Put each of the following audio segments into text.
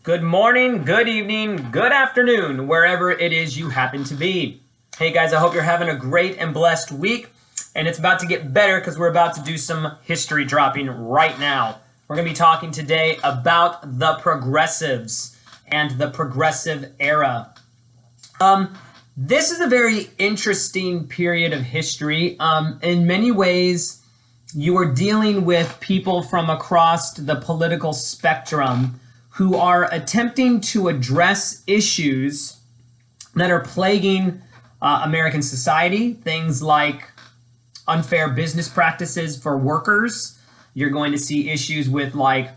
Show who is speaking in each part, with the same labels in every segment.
Speaker 1: Good morning, good evening, good afternoon, wherever it is you happen to be. Hey guys, I hope you're having a great and blessed week, and it's about to get better because we're about to do some history dropping right now. We're going to be talking today about the progressives and the progressive era. This is a very interesting period of history. In many ways, you are dealing with people from across the political spectrum who are attempting to address issues that are plaguing American society, things like unfair business practices for workers. You're going to see issues with like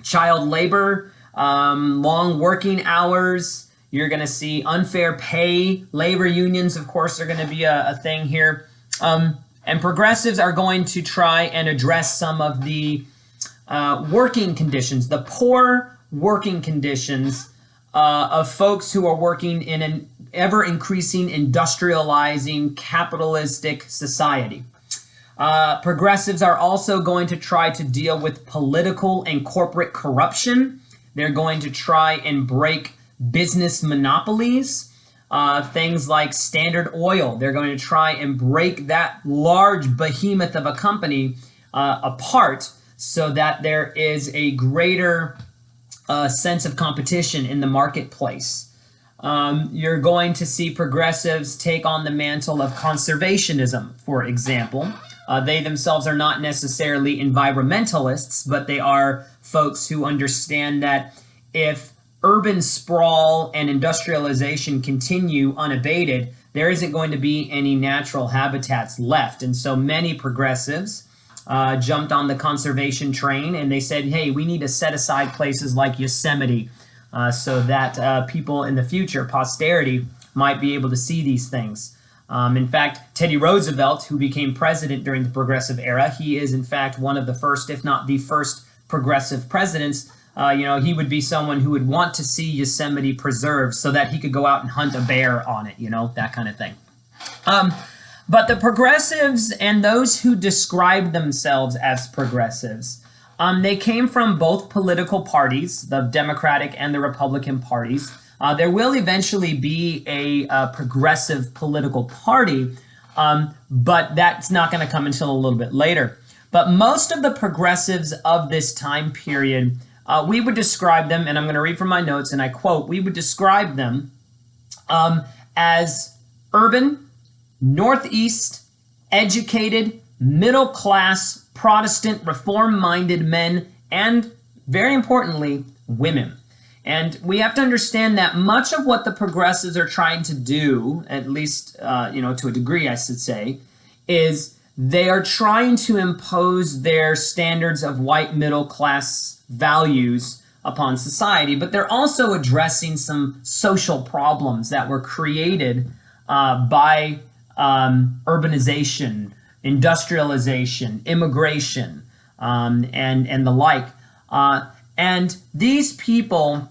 Speaker 1: child labor, long working hours. You're going to see unfair pay. Labor unions, of course, are going to be a thing here. And progressives are going to try and address some of the working conditions, the poor working conditions of folks who are working in an ever-increasing, industrializing, capitalistic society. Progressives are also going to try to deal with political and corporate corruption. They're going to try and break business monopolies, things like Standard Oil. They're going to try and break that large behemoth of a company apart so that there is a greater sense of competition in the marketplace. You're going to see progressives take on the mantle of conservationism, for example. They themselves are not necessarily environmentalists, but they are folks who understand that if urban sprawl and industrialization continue unabated, there isn't going to be any natural habitats left. And so many progressives jumped on the conservation train, and they said, hey, we need to set aside places like Yosemite so that people in the future, posterity, might be able to see these things. In fact, Teddy Roosevelt, who became president during the progressive era, he is in fact one of the first, if not the first, progressive presidents. He would be someone who would want to see Yosemite preserved so that he could go out and hunt a bear on it, that kind of thing. But the progressives and those who describe themselves as progressives, they came from both political parties, the Democratic and the Republican parties. There will eventually be a progressive political party, but that's not going to come until a little bit later. But most of the progressives of this time period, we would describe them, and I'm going to read from my notes, and I quote, we would describe them as urban, Northeast, educated, middle-class, Protestant, reform-minded men, and, very importantly, women. And we have to understand that much of what the progressives are trying to do, at least, to a degree, I should say, is they are trying to impose their standards of white middle-class values upon society, but they're also addressing some social problems that were created by urbanization, industrialization, immigration, and the like. And these people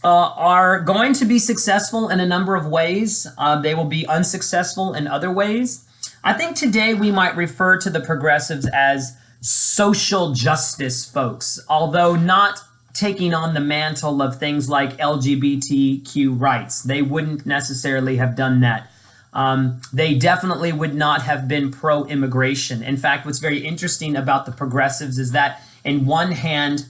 Speaker 1: are going to be successful in a number of ways. They will be unsuccessful in other ways. I think today we might refer to the progressives as social justice folks, although not taking on the mantle of things like LGBTQ rights. They wouldn't necessarily have done that. They definitely would not have been pro-immigration. In fact, what's very interesting about the progressives is that in one hand,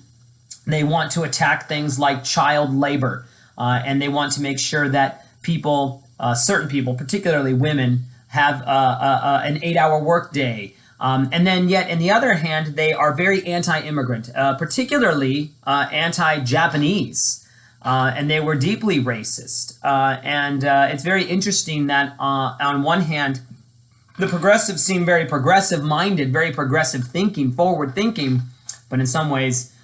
Speaker 1: they want to attack things like child labor, and they want to make sure that people, certain people, particularly women, have an 8-hour workday. And then yet, in the other hand, they are very anti-immigrant, particularly anti-Japanese. And they were deeply racist. And it's very interesting that on one hand, the progressives seem very progressive-minded, very progressive thinking, forward-thinking, but in some ways,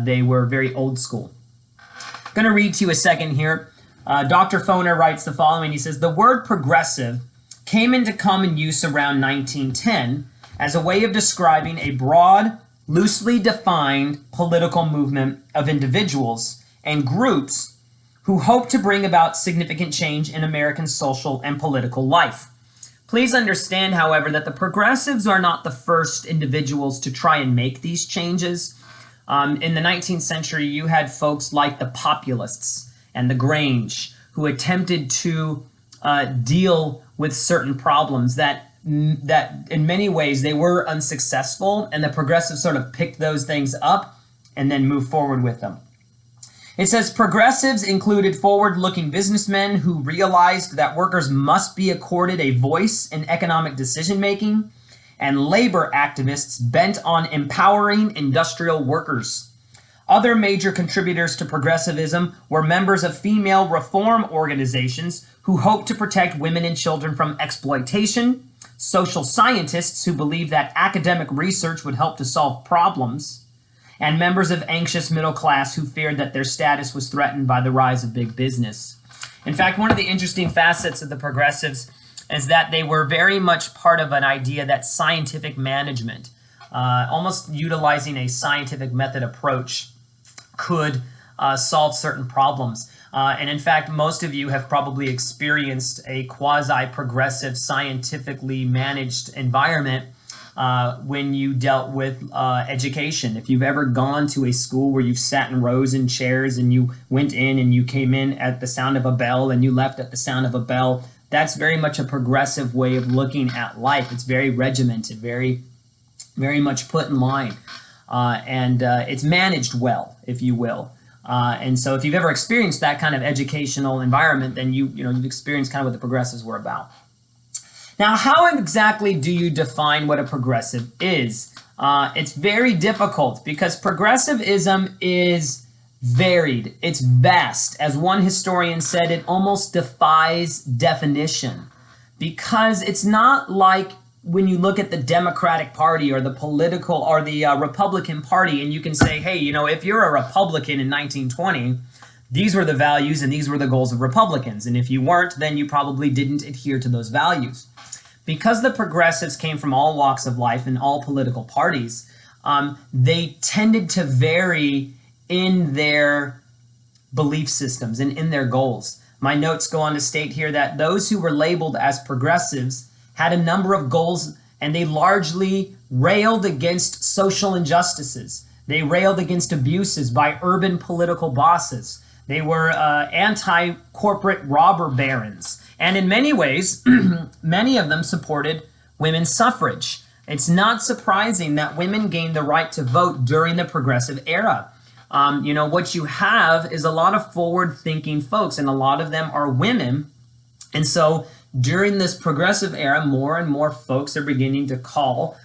Speaker 1: they were very old school. I'm going to read to you a second here. Dr. Foner writes the following. He says, the word progressive came into common use around 1910 as a way of describing a broad, loosely defined political movement of individuals and groups who hope to bring about significant change in American social and political life. Please understand, however, that the progressives are not the first individuals to try and make these changes. In the 19th century, you had folks like the Populists and the Grange who attempted to deal with certain problems that in many ways they were unsuccessful, and the progressives sort of picked those things up and then moved forward with them. It says progressives included forward-looking businessmen who realized that workers must be accorded a voice in economic decision-making, and labor activists bent on empowering industrial workers. Other major contributors to progressivism were members of female reform organizations who hoped to protect women and children from exploitation, social scientists who believed that academic research would help to solve problems, and members of anxious middle class who feared that their status was threatened by the rise of big business. In fact, one of the interesting facets of the progressives is that they were very much part of an idea that scientific management, almost utilizing a scientific method approach, could solve certain problems. And in fact, most of you have probably experienced a quasi-progressive, scientifically managed environment when you dealt with education. If you've ever gone to a school where you've sat in rows and chairs and you went in and you came in at the sound of a bell and you left at the sound of a bell, that's very much a progressive way of looking at life. It's very regimented, very much put in line. And it's managed well, if you will. And so if you've ever experienced that kind of educational environment, then you've experienced kind of what the progressives were about. Now, how exactly do you define what a progressive is? It's very difficult because progressivism is varied. It's vast. As one historian said, it almost defies definition because it's not like when you look at the Democratic Party or the political or the Republican Party and you can say, hey, if you're a Republican in 1920, these were the values and these were the goals of Republicans. And if you weren't, then you probably didn't adhere to those values. Because the progressives came from all walks of life and all political parties, they tended to vary in their belief systems and in their goals. My notes go on to state here that those who were labeled as progressives had a number of goals, and they largely railed against social injustices. They railed against abuses by urban political bosses. They were anti-corporate robber barons. And in many ways, many of them supported women's suffrage. It's not surprising that women gained the right to vote during the progressive era. What you have is a lot of forward-thinking folks, and a lot of them are women. And so during this progressive era, more and more folks are beginning to call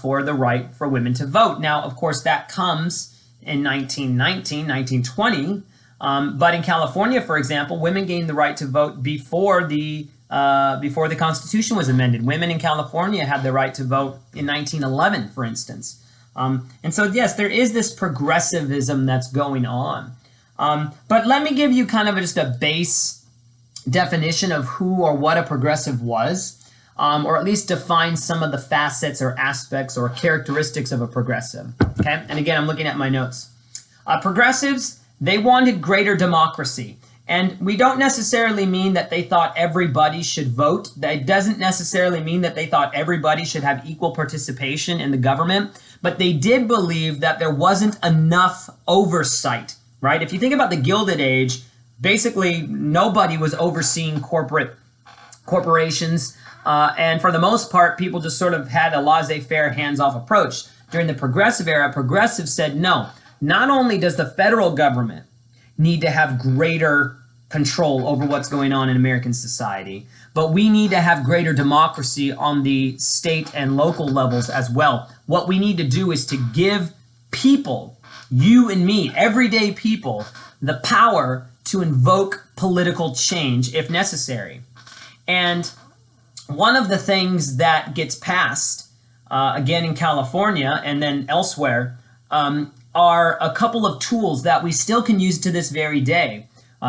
Speaker 1: for the right for women to vote. Now, of course, that comes in 1919, 1920. But in California, for example, women gained the right to vote before the Constitution was amended. Women in California had the right to vote in 1911, for instance. And so, yes, there is this progressivism that's going on. But let me give you kind of just a base definition of who or what a progressive was, or at least define some of the facets or aspects or characteristics of a progressive. Okay, and again, I'm looking at my notes. Progressives, they wanted greater democracy. And we don't necessarily mean that they thought everybody should vote. That doesn't necessarily mean that they thought everybody should have equal participation in the government. But they did believe that there wasn't enough oversight, right? If you think about the Gilded Age, basically nobody was overseeing corporations. And for the most part, people just sort of had a laissez-faire, hands-off approach. During the progressive era, progressives said, no, not only does the federal government need to have greater control over what's going on in American society, but we need to have greater democracy on the state and local levels as well. What we need to do is to give people, you and me, everyday people, the power to invoke political change if necessary. And one of the things that gets passed, again in California and then elsewhere, are a couple of tools that we still can use to this very day.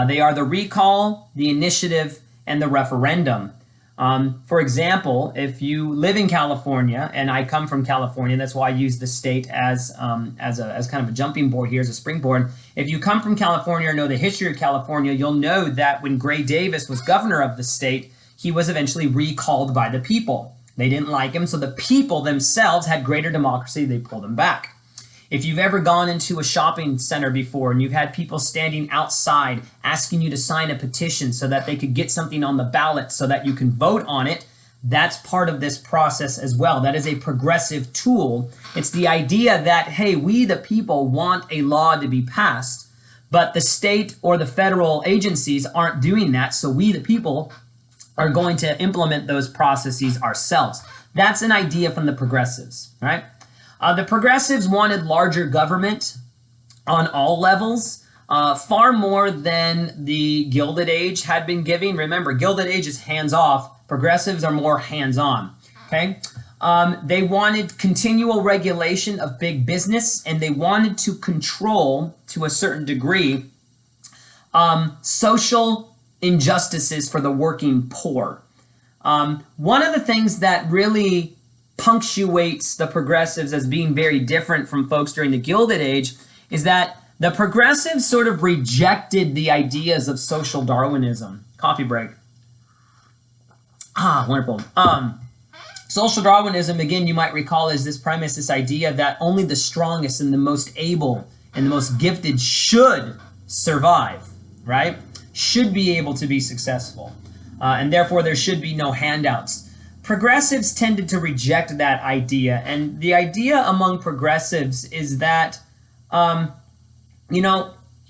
Speaker 1: They are the recall, the initiative, and the referendum. For example, if you live in California, and I come from California, that's why I use the state as kind of a jumping board here, as a springboard. If you come from California or know the history of California, you'll know that when Gray Davis was governor of the state, he was eventually recalled by the people. They didn't like him, so the people themselves had greater democracy. They pulled him back. If you've ever gone into a shopping center before and you've had people standing outside asking you to sign a petition so that they could get something on the ballot so that you can vote on it, that's part of this process as well. That is a progressive tool. It's the idea that, hey, we the people want a law to be passed, but the state or the federal agencies aren't doing that, so we the people are going to implement those processes ourselves. That's an idea from the progressives, right? The progressives wanted larger government on all levels, far more than the Gilded Age had been giving. Remember, Gilded Age is hands-off. Progressives are more hands-on, okay? They wanted continual regulation of big business, and they wanted to control, to a certain degree, social injustices for the working poor. One of the things that really punctuates the progressives as being very different from folks during the Gilded Age is that the progressives sort of rejected the ideas of social Darwinism. Coffee break. Wonderful. Social Darwinism, again, you might recall, is this premise, this idea that only the strongest and the most able and the most gifted should survive, right? Should be able to be successful. And therefore, there should be no handouts. Progressives tended to reject that idea. And the idea among progressives is that,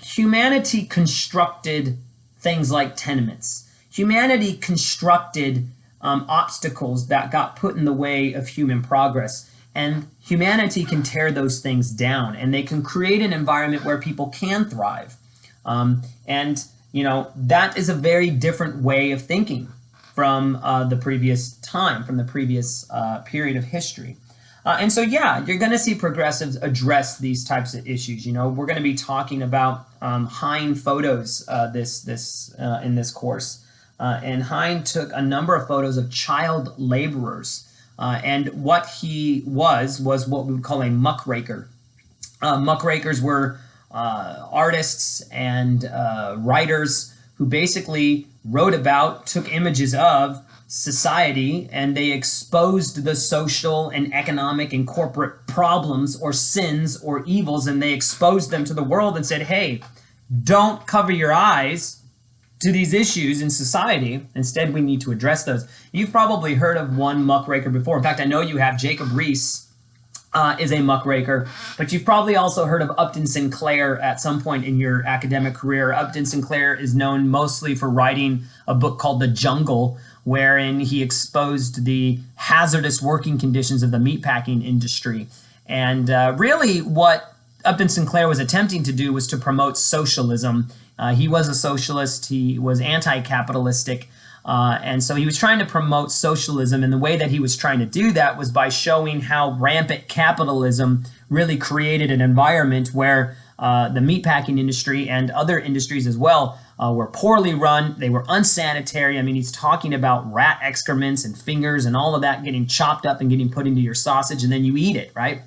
Speaker 1: humanity constructed things like tenements. Humanity constructed obstacles that got put in the way of human progress. And humanity can tear those things down, and they can create an environment where people can thrive. That is a very different way of thinking from the previous time, from the previous period of history. You're going to see progressives address these types of issues. We're going to be talking about Hein photos in this course. And Hein took a number of photos of child laborers. And what he was what we would call a muckraker. Muckrakers were artists and writers who basically wrote about, took images of society, and they exposed the social and economic and corporate problems or sins or evils, and they exposed them to the world and said, hey, don't cover your eyes to these issues in society. Instead, we need to address those. You've probably heard of one muckraker before. In fact, I know you have. Jacob Riis is a muckraker, but you've probably also heard of Upton Sinclair at some point in your academic career. Upton Sinclair is known mostly for writing a book called The Jungle, wherein he exposed the hazardous working conditions of the meatpacking industry. And really what Upton Sinclair was attempting to do was to promote socialism. He was a socialist. He was anti-capitalistic. And so he was trying to promote socialism, and the way that he was trying to do that was by showing how rampant capitalism really created an environment where the meatpacking industry and other industries as well were poorly run. They were unsanitary. I mean, he's talking about rat excrements and fingers and all of that getting chopped up and getting put into your sausage, and then you eat it, right?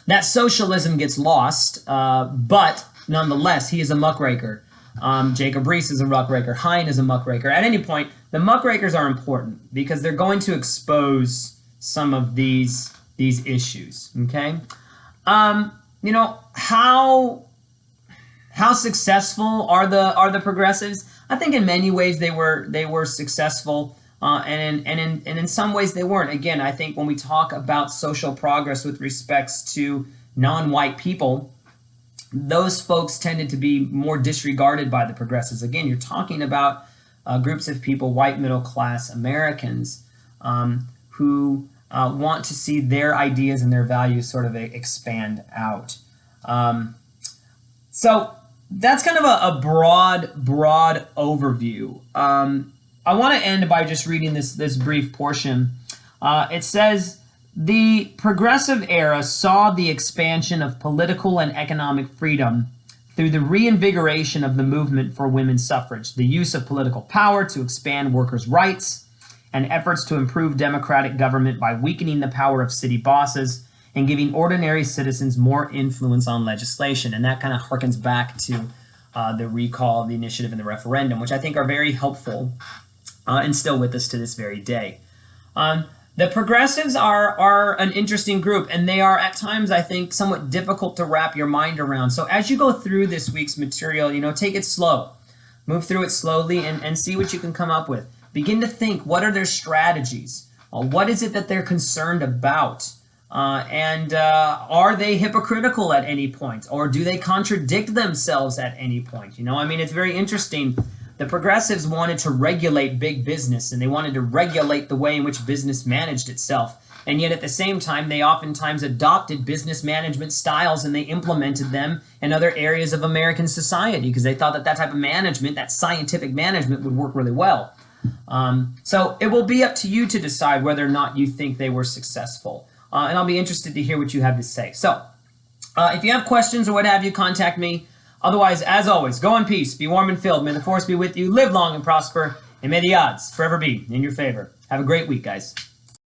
Speaker 1: That socialism gets lost, but nonetheless, he is a muckraker. Jacob Riis is a muckraker. Hein is a muckraker. At any point, the muckrakers are important because they're going to expose some of these issues. Okay, how successful are the progressives? I think in many ways they were successful, and in some ways they weren't. Again, I think when we talk about social progress with respects to non-white people, those folks tended to be more disregarded by the progressives. Again, you're talking about groups of people, white middle-class Americans, who want to see their ideas and their values sort of expand out. So that's kind of a broad overview. I want to end by just reading this brief portion. It says, the progressive era saw the expansion of political and economic freedom through the reinvigoration of the movement for women's suffrage, the use of political power to expand workers' rights, and efforts to improve democratic government by weakening the power of city bosses and giving ordinary citizens more influence on legislation. And that kind of harkens back to the recall, the initiative, and the referendum, which I think are very helpful and still with us to this very day. The progressives are an interesting group, and they are at times, I think, somewhat difficult to wrap your mind around. So as you go through this week's material, take it slow. Move through it slowly and see what you can come up with. Begin to think, what are their strategies? What is it that they're concerned about? And are they hypocritical at any point? Or do they contradict themselves at any point? It's very interesting. The progressives wanted to regulate big business, and they wanted to regulate the way in which business managed itself. And yet at the same time, they oftentimes adopted business management styles and they implemented them in other areas of American society because they thought that that type of management, that scientific management, would work really well. So it will be up to you to decide whether or not you think they were successful. And I'll be interested to hear what you have to say. So if you have questions or what have you, contact me. Otherwise, as always, go in peace, be warm and filled. May the force be with you, live long and prosper, and may the odds forever be in your favor. Have a great week, guys.